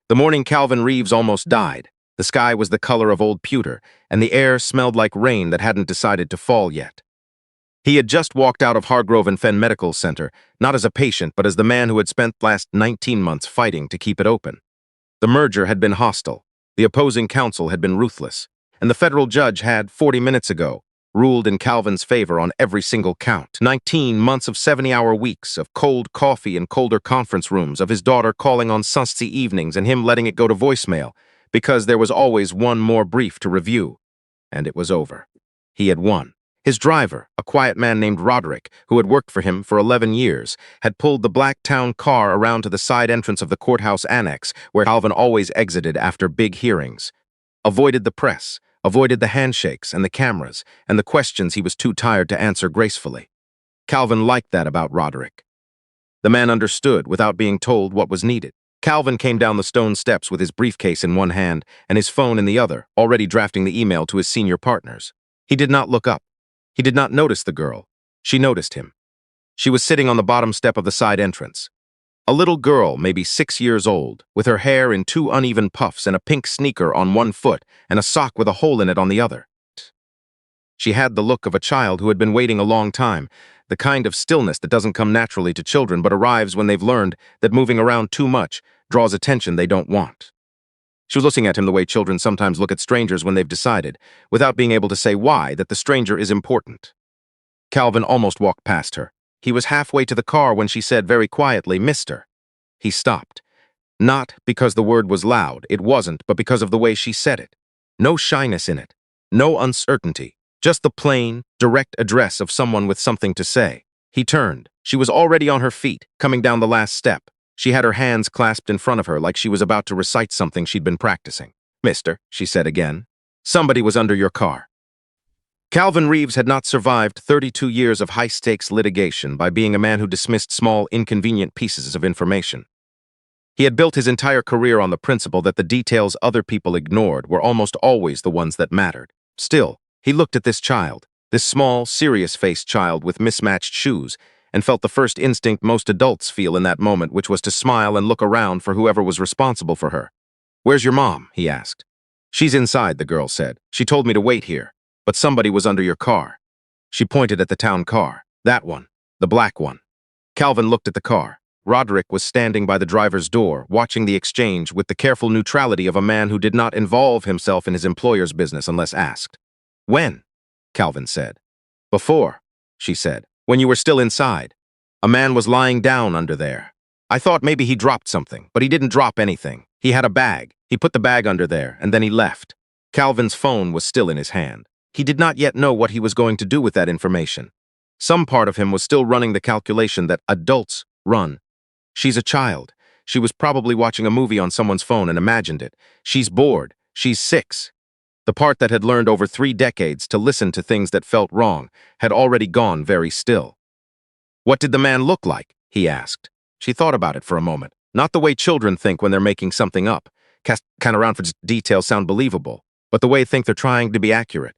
The morning Calvin Reeves almost died. The sky was the color of old pewter, and the air smelled like rain that hadn't decided to fall yet. He had just walked out of Hargrove and Fenn Medical Center, not as a patient, but as the man who had spent the last 19 months fighting to keep it open. The merger had been hostile, the opposing counsel had been ruthless, and the federal judge had, 40 minutes ago, ruled in Calvin's favor on every single count. 19 months of 70-hour weeks, of cold coffee and colder conference rooms, of his daughter calling on Sunday evenings and him letting it go to voicemail, because there was always one more brief to review. And it was over. He had won. His driver, a quiet man named Roderick, who had worked for him for 11 years, had pulled the black town car around to the side entrance of the courthouse annex, where Calvin always exited after big hearings. Avoided the press, avoided the handshakes and the cameras, and the questions he was too tired to answer gracefully. Calvin liked that about Roderick. The man understood without being told what was needed. Calvin came down the stone steps with his briefcase in one hand and his phone in the other, already drafting the email to his senior partners. He did not look up. He did not notice the girl. She noticed him. She was sitting on the bottom step of the side entrance. A little girl, maybe 6 years old, with her hair in 2 uneven puffs and a pink sneaker on one foot and a sock with a hole in it on the other. She had the look of a child who had been waiting a long time, the kind of stillness that doesn't come naturally to children but arrives when they've learned that moving around too much draws attention they don't want. She was looking at him the way children sometimes look at strangers when they've decided, without being able to say why, that the stranger is important. Calvin almost walked past her. He was halfway to the car when she said very quietly, "Mister." He stopped. Not because the word was loud, it wasn't, but because of the way she said it. No shyness in it. No uncertainty. Just the plain, direct address of someone with something to say. He turned. She was already on her feet, coming down the last step. She had her hands clasped in front of her like she was about to recite something she'd been practicing. "Mister," she said again, "somebody was under your car." Calvin Reeves had not survived 32 years of high-stakes litigation by being a man who dismissed small, inconvenient pieces of information. He had built his entire career on the principle that the details other people ignored were almost always the ones that mattered. Still, he looked at this child, this small, serious-faced child with mismatched shoes, and felt the first instinct most adults feel in that moment, which was to smile and look around for whoever was responsible for her. "Where's your mom?" he asked. "She's inside," the girl said. "She told me to wait here, but somebody was under your car." She pointed at the town car. "That one, the black one." Calvin looked at the car. Roderick was standing by the driver's door, watching the exchange with the careful neutrality of a man who did not involve himself in his employer's business unless asked. "When?" Calvin said. "Before," she said. "When you were still inside. A man was lying down under there. I thought maybe he dropped something, but he didn't drop anything. He had a bag. He put the bag under there, and then he left." Calvin's phone was still in his hand. He did not yet know what he was going to do with that information. Some part of him was still running the calculation that adults run. She's a child. She was probably watching a movie on someone's phone and imagined it. She's bored. She's 6. The part that had learned over 3 decades to listen to things that felt wrong had already gone very still. "What did the man look like?" he asked. She thought about it for a moment. Not the way children think when they're making something up. Kind around for details sound believable, but the way they think they're trying to be accurate.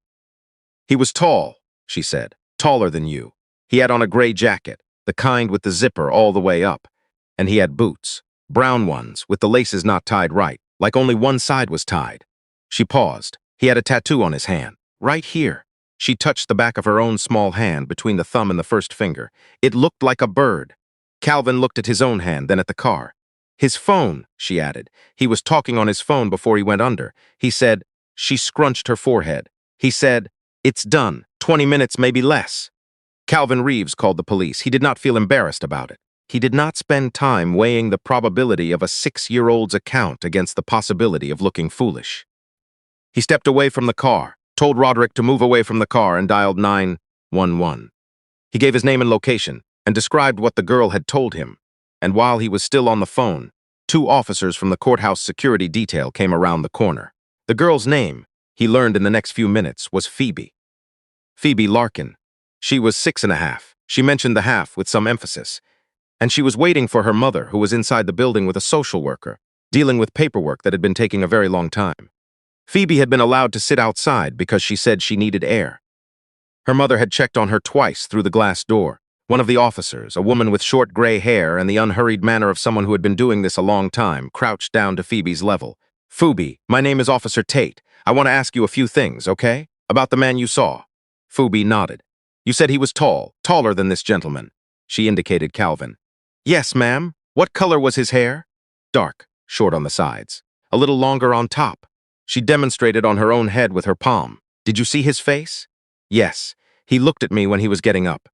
"He was tall," she said. "Taller than you. He had on a gray jacket, the kind with the zipper all the way up. And he had boots. Brown ones, with the laces not tied right, like only one side was tied." She paused. "He had a tattoo on his hand. Right here." She touched the back of her own small hand between the thumb and the first finger. It looked like a bird. Calvin looked at his own hand, then at the car. "His phone," she added. "He was talking on his phone before he went under. He said," she scrunched her forehead. "He said, 'It's done. 20 minutes, maybe less.'" Calvin Reeves called the police. He did not feel embarrassed about it. He did not spend time weighing the probability of a 6-year-old's account against the possibility of looking foolish. He stepped away from the car, told Roderick to move away from the car, and dialed 911. He gave his name and location, and described what the girl had told him. And while he was still on the phone, 2 officers from the courthouse security detail came around the corner. The girl's name, he learned in the next few minutes, was Phoebe. Phoebe Larkin. She was 6.5. She mentioned the half with some emphasis. And she was waiting for her mother, who was inside the building with a social worker, dealing with paperwork that had been taking a very long time. Phoebe had been allowed to sit outside because she said she needed air. Her mother had checked on her twice through the glass door, One of the officers, a woman with short gray hair and the unhurried manner of someone who had been doing this a long time, crouched down to Phoebe's level. "Phoebe, my name is Officer Tate. I want to ask you a few things, okay? About the man you saw." Phoebe nodded. "You said he was tall, taller than this gentleman." She indicated Calvin. "Yes, ma'am. What color was his hair?" "Dark, short on the sides. A little longer on top." She demonstrated on her own head with her palm. "Did you see his face?" "Yes. He looked at me when he was getting up."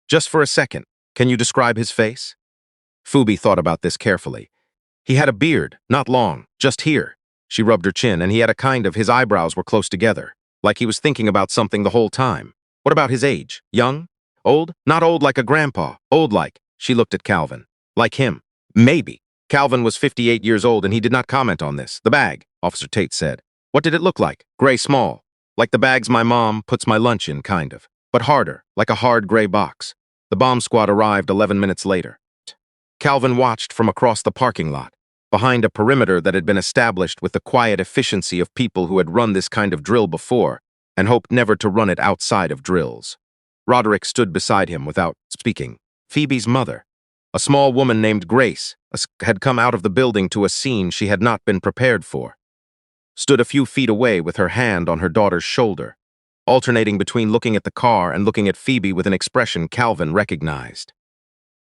"Just for a second. Can you describe his face?" Phoebe thought about this carefully. "He had a beard, not long, just here." She rubbed her chin, and he had a kind of, his eyebrows were close together, like he was thinking about something the whole time. "What about his age? Young? Old? Not old like a grandpa. Old like." She looked at Calvin. "Like him." "Maybe." Calvin was 58 years old, and he did not comment on this. "The bag," Officer Tate said. "What did it look like?" "Gray small. Like the bags my mom puts my lunch in, kind of. But harder, like a hard gray box." The bomb squad arrived 11 minutes later. Calvin watched from across the parking lot, behind a perimeter that had been established with the quiet efficiency of people who had run this kind of drill before and hoped never to run it outside of drills. Roderick stood beside him without speaking. Phoebe's mother, a small woman named Grace, had come out of the building to a scene she had not been prepared for. Stood a few feet away with her hand on her daughter's shoulder, alternating between looking at the car and looking at Phoebe with an expression Calvin recognized.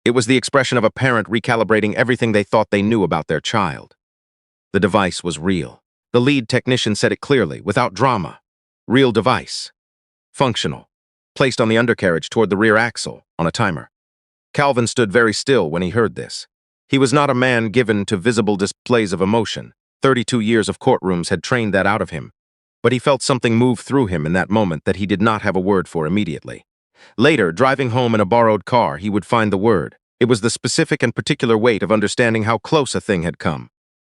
It was the expression of a parent recalibrating everything they thought they knew about their child. The device was real. The lead technician said it clearly, without drama. Real device. Functional. Placed on the undercarriage toward the rear axle, on a timer. Calvin stood very still when he heard this. He was not a man given to visible displays of emotion. 32 years of courtrooms had trained that out of him. But he felt something move through him in that moment that he did not have a word for immediately. Later, driving home in a borrowed car, he would find the word. It was the specific and particular weight of understanding how close a thing had come.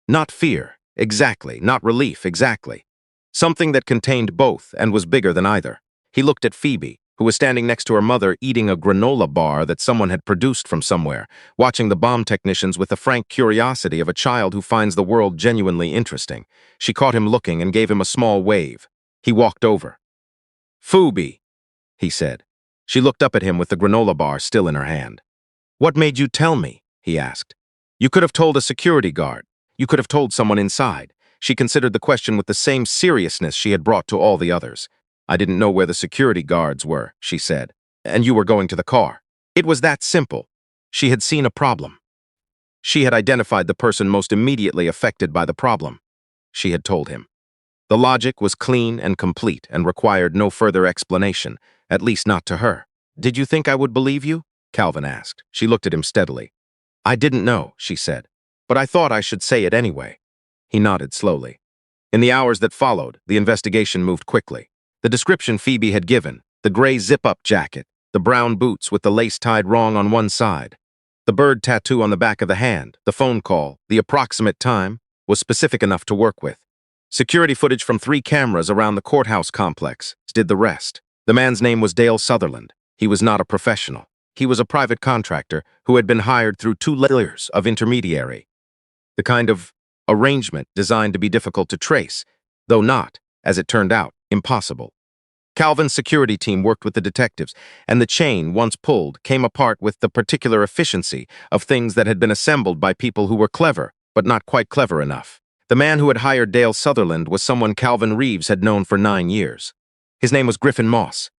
Not fear, exactly, not relief, exactly. Something that contained both and was bigger than either. He looked at Phoebe, who was standing next to her mother eating a granola bar that someone had produced from somewhere, watching the bomb technicians with the frank curiosity of a child who finds the world genuinely interesting. She caught him looking and gave him a small wave. He walked over. "Phoebe," he said. She looked up at him with the granola bar still in her hand. "What made you tell me?" he asked. "You could have told a security guard. You could have told someone inside." She considered the question with the same seriousness she had brought to all the others. "I didn't know where the security guards were," she said. "And you were going to the car." It was that simple. She had seen a problem. She had identified the person most immediately affected by the problem. She had told him. The logic was clean and complete and required no further explanation, at least not to her. "Did you think I would believe you?" Calvin asked. She looked at him steadily. "I didn't know," she said, "but I thought I should say it anyway." He nodded slowly. In the hours that followed, the investigation moved quickly. The description Phoebe had given, the gray zip-up jacket, the brown boots with the lace tied wrong on one side, the bird tattoo on the back of the hand, the phone call, the approximate time, was specific enough to work with. Security footage from 3 cameras around the courthouse complex did the rest. The man's name was Dale Sutherland. He was not a professional. He was a private contractor who had been hired through 2 layers of intermediary. The kind of arrangement designed to be difficult to trace, though not, as it turned out, impossible. Calvin's security team worked with the detectives, and the chain, once pulled, came apart with the particular efficiency of things that had been assembled by people who were clever, but not quite clever enough. The man who had hired Dale Sutherland was someone Calvin Reeves had known for 9 years. His name was Griffin Moss.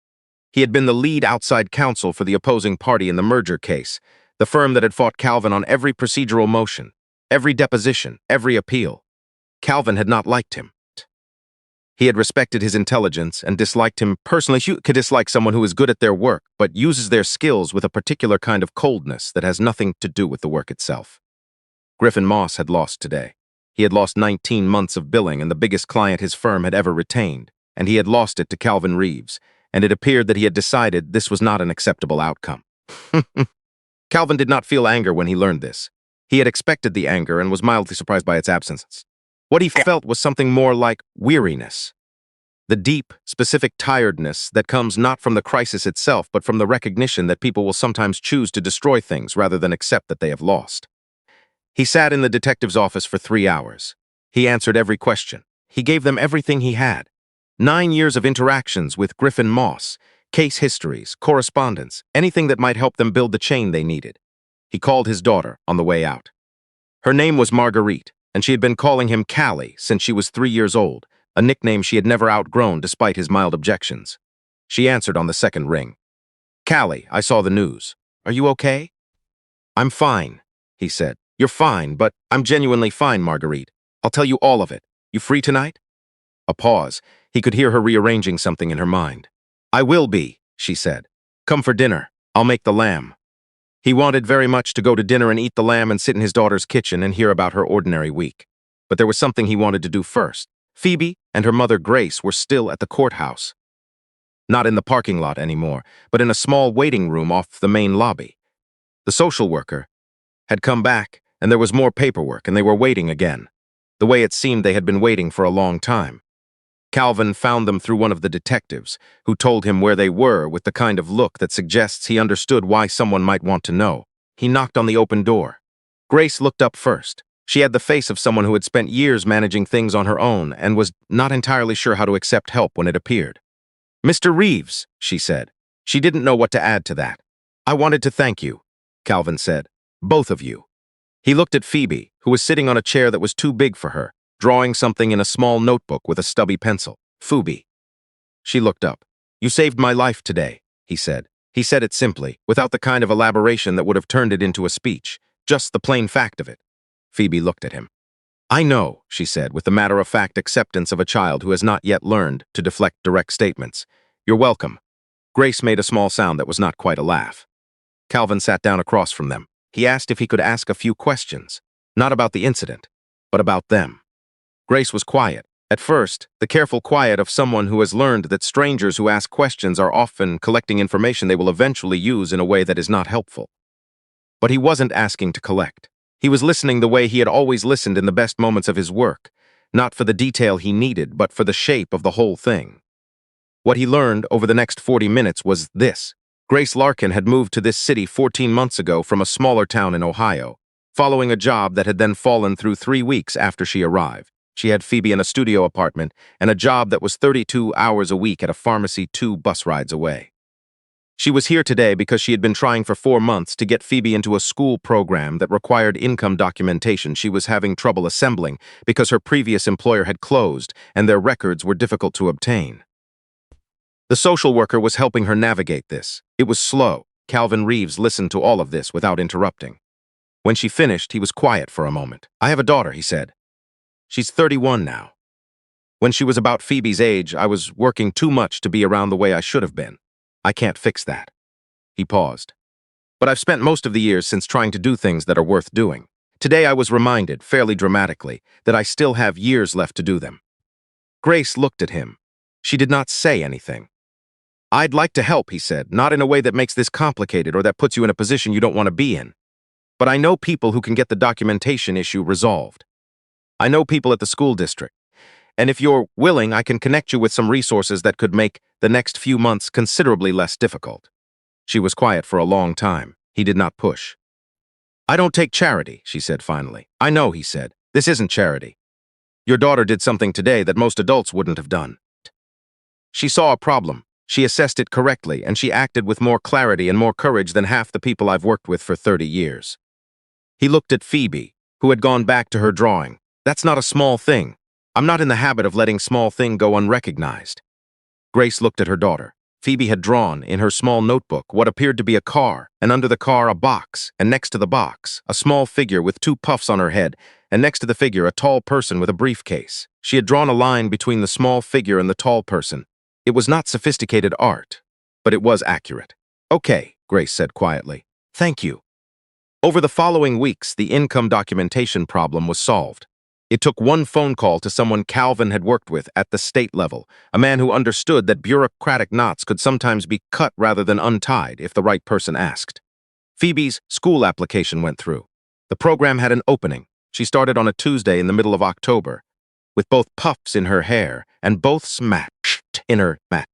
He had been the lead outside counsel for the opposing party in the merger case, the firm that had fought Calvin on every procedural motion, every deposition, every appeal. Calvin had not liked him. He had respected his intelligence and disliked him personally. You could dislike someone who is good at their work, but uses their skills with a particular kind of coldness that has nothing to do with the work itself. Griffin Moss had lost today. He had lost 19 months of billing and the biggest client his firm had ever retained, and he had lost it to Calvin Reeves, and it appeared that he had decided this was not an acceptable outcome. Calvin did not feel anger when he learned this. He had expected the anger and was mildly surprised by its absence. What he felt was something more like weariness. The deep, specific tiredness that comes not from the crisis itself, but from the recognition that people will sometimes choose to destroy things rather than accept that they have lost. He sat in the detective's office for 3 hours. He answered every question. He gave them everything he had. 9 years of interactions with Griffin Moss. case histories, correspondence, anything that might help them build the chain they needed. He called his daughter on the way out. Her name was Marguerite, and she had been calling him Callie since she was 3 years old, a nickname she had never outgrown despite his mild objections. She answered on the second ring. "Callie, I saw the news. Are you okay?" "I'm fine," he said. "You're fine, but I'm genuinely fine, Marguerite. I'll tell you all of it. You free tonight?" A pause. He could hear her rearranging something in her mind. "I will be," she said. "Come for dinner. I'll make the lamb." He wanted very much to go to dinner and eat the lamb and sit in his daughter's kitchen and hear about her ordinary week. But there was something he wanted to do first. Phoebe and her mother Grace were still at the courthouse. Not in the parking lot anymore, but in a small waiting room off the main lobby. The social worker had come back, and there was more paperwork, and they were waiting again. The way it seemed they had been waiting for a long time. Calvin found them through one of the detectives, who told him where they were with the kind of look that suggests he understood why someone might want to know. He knocked on the open door. Grace looked up first. She had the face of someone who had spent years managing things on her own and was not entirely sure how to accept help when it appeared. "Mr. Reeves," she said. She didn't know what to add to that. "I wanted to thank you," Calvin said. "Both of you." He looked at Phoebe, who was sitting on a chair that was too big for her, drawing something in a small notebook with a stubby pencil. "Phoebe." She looked up. "You saved my life today," he said. He said it simply, without the kind of elaboration that would have turned it into a speech, just the plain fact of it. Phoebe looked at him. "I know," she said, with the matter-of-fact acceptance of a child who has not yet learned to deflect direct statements. "You're welcome." Grace made a small sound that was not quite a laugh. Calvin sat down across from them. He asked if he could ask a few questions, not about the incident, but about them. Grace was quiet. At first, the careful quiet of someone who has learned that strangers who ask questions are often collecting information they will eventually use in a way that is not helpful. But he wasn't asking to collect. He was listening the way he had always listened in the best moments of his work, not for the detail he needed, but for the shape of the whole thing. What he learned over the next 40 minutes was this. Grace Larkin had moved to this city 14 months ago from a smaller town in Ohio, following a job that had then fallen through 3 weeks after she arrived. She had Phoebe in a studio apartment and a job that was 32 hours a week at a pharmacy 2 bus rides away. She was here today because she had been trying for 4 months to get Phoebe into a school program that required income documentation she was having trouble assembling because her previous employer had closed and their records were difficult to obtain. The social worker was helping her navigate this. It was slow. Calvin Reeves listened to all of this without interrupting. When she finished, he was quiet for a moment. "I have a daughter," he said. "She's 31 now. When she was about Phoebe's age, I was working too much to be around the way I should have been. I can't fix that." He paused. "But I've spent most of the years since trying to do things that are worth doing. Today I was reminded, fairly dramatically, that I still have years left to do them." Grace looked at him. She did not say anything. "I'd like to help," he said, "not in a way that makes this complicated or that puts you in a position you don't want to be in. But I know people who can get the documentation issue resolved. I know people at the school district. And if you're willing, I can connect you with some resources that could make the next few months considerably less difficult." She was quiet for a long time. He did not push. "I don't take charity," she said finally. "I know," he said. "This isn't charity. Your daughter did something today that most adults wouldn't have done. She saw a problem. She assessed it correctly, and she acted with more clarity and more courage than half the people I've worked with for 30 years. He looked at Phoebe, who had gone back to her drawing. "That's not a small thing. I'm not in the habit of letting small things go unrecognized." Grace looked at her daughter. Phoebe had drawn, in her small notebook, what appeared to be a car, and under the car a box, and next to the box, a small figure with 2 puffs on her head, and next to the figure a tall person with a briefcase. She had drawn a line between the small figure and the tall person. It was not sophisticated art, but it was accurate. "Okay," Grace said quietly. "Thank you." Over the following weeks, the income documentation problem was solved. It took one phone call to someone Calvin had worked with at the state level, a man who understood that bureaucratic knots could sometimes be cut rather than untied if the right person asked. Phoebe's school application went through. The program had an opening. She started on a Tuesday in the middle of October, with both puffs in her hair and both smashed in her mat.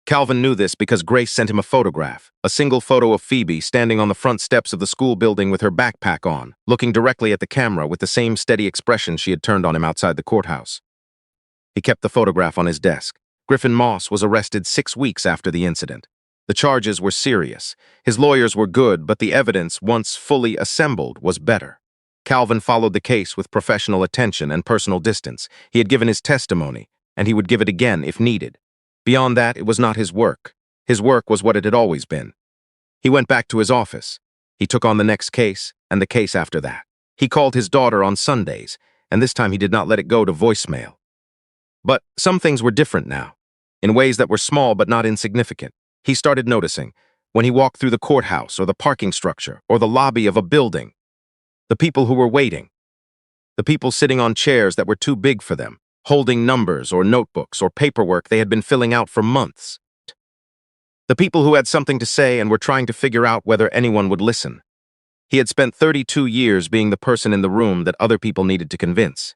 Calvin knew this because Grace sent him a photograph, a single photo of Phoebe standing on the front steps of the school building with her backpack on, looking directly at the camera with the same steady expression she had turned on him outside the courthouse. He kept the photograph on his desk. Griffin Moss was arrested 6 weeks after the incident. The charges were serious. His lawyers were good, but the evidence, once fully assembled, was better. Calvin followed the case with professional attention and personal distance. He had given his testimony, and he would give it again if needed. Beyond that, it was not his work. His work was what it had always been. He went back to his office. He took on the next case, and the case after that. He called his daughter on Sundays, and this time he did not let it go to voicemail. But some things were different now, in ways that were small but not insignificant. He started noticing, when he walked through the courthouse or the parking structure or the lobby of a building, the people who were waiting, the people sitting on chairs that were too big for them, holding numbers or notebooks or paperwork they had been filling out for months. The people who had something to say and were trying to figure out whether anyone would listen. He had spent 32 years being the person in the room that other people needed to convince.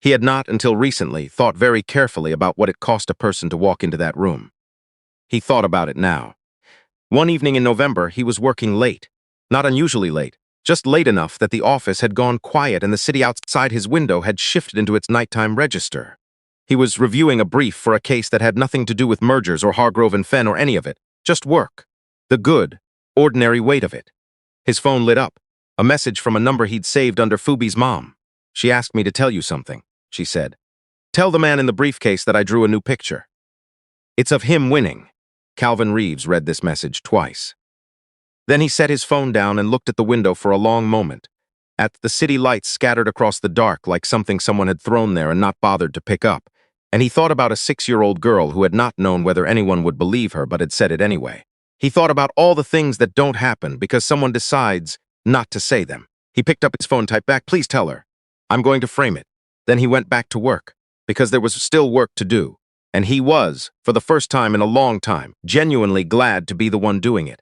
He had not, until recently, thought very carefully about what it cost a person to walk into that room. He thought about it now. One evening in November, he was working late. Not unusually late, just late enough that the office had gone quiet and the city outside his window had shifted into its nighttime register. He was reviewing a brief for a case that had nothing to do with mergers or Hargrove and Fenn or any of it, just work. The good, ordinary weight of it. His phone lit up, a message from a number he'd saved under Fubi's mom. "She asked me to tell you something," she said. "Tell the man in the briefcase that I drew a new picture." "It's of him winning." Calvin Reeves read this message twice. Then he set his phone down and looked at the window for a long moment, at the city lights scattered across the dark like something someone had thrown there and not bothered to pick up, and he thought about a 6-year-old girl who had not known whether anyone would believe her but had said it anyway. He thought about all the things that don't happen because someone decides not to say them. He picked up his phone, typed back, "Please tell her. I'm going to frame it." Then he went back to work, because there was still work to do, and he was, for the first time in a long time, genuinely glad to be the one doing it.